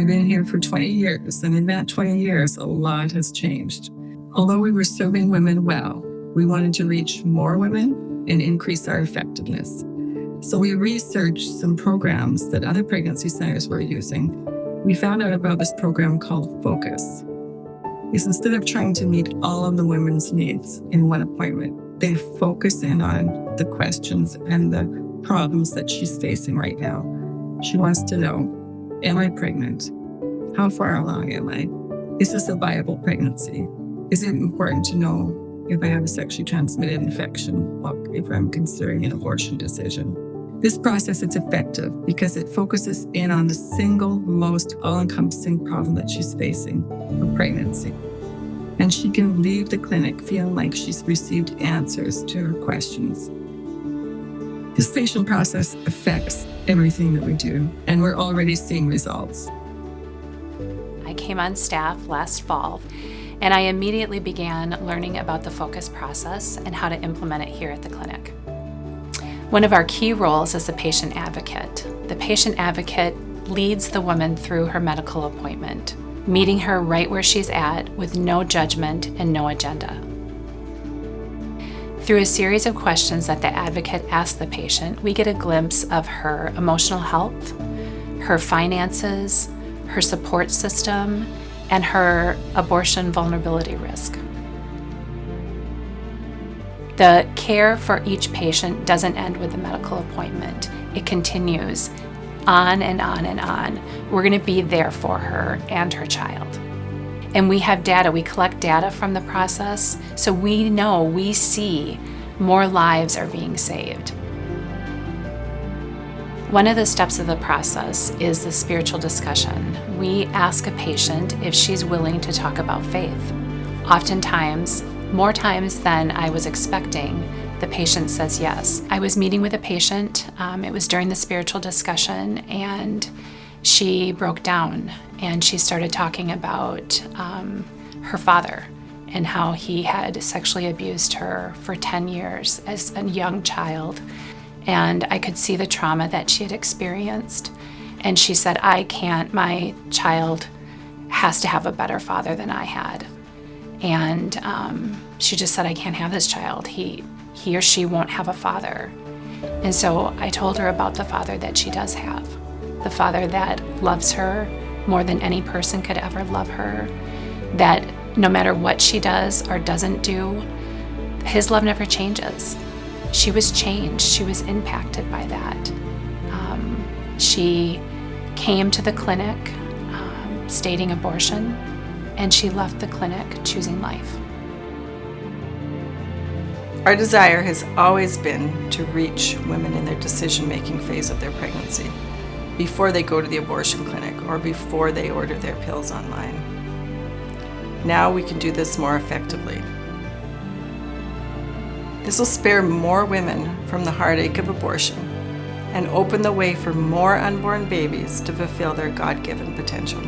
I've been here for 20 years, and in that 20 years, a lot has changed. Although we were serving women well, we wanted to reach more women and increase our effectiveness. So we researched some programs that other pregnancy centers were using. We found out about this program called Focus. Is instead of trying to meet all of the women's needs in one appointment, they focus in on the questions and the problems that she's facing right now. She wants to know, am I pregnant? How far along am I? Is this a viable pregnancy? Is it important to know if I have a sexually transmitted infection, or if I'm considering an abortion decision? This process is effective because it focuses in on the single most all-encompassing problem that she's facing, her pregnancy. And she can leave the clinic feeling like she's received answers to her questions. This patient process affects everything that we do, and we're already seeing results. I came on staff last fall, and I immediately began learning about the Focus process and how to implement it here at the clinic. One of our key roles is the patient advocate. The patient advocate leads the woman through her medical appointment, meeting her right where she's at with no judgment and no agenda. Through a series of questions that the advocate asks the patient, we get a glimpse of her emotional health, her finances, her support system, and her abortion vulnerability risk. The care for each patient doesn't end with the medical appointment. It continues on and on and on. We're going to be there for her and her child. And we have data, we collect data from the process, so we see more lives are being saved. One of the steps of the process is the spiritual discussion. We ask a patient if she's willing to talk about faith. Oftentimes, more times than I was expecting, the patient says yes. I was meeting with a patient, it was during the spiritual discussion, and she broke down and she started talking about her father and how he had sexually abused her for 10 years as a young child. And I could see the trauma that she had experienced. And she said, my child has to have a better father than I had. And she just said, I can't have this child. He or she won't have a father. And so I told her about the father that she does have, the father that loves her more than any person could ever love her, that no matter what she does or doesn't do, his love never changes. She was changed. She was impacted by that. She came to the clinic stating abortion, and she left the clinic choosing life. Our desire has always been to reach women in their decision-making phase of their pregnancy, before they go to the abortion clinic or before they order their pills online. Now we can do this more effectively. This will spare more women from the heartache of abortion and open the way for more unborn babies to fulfill their God-given potential.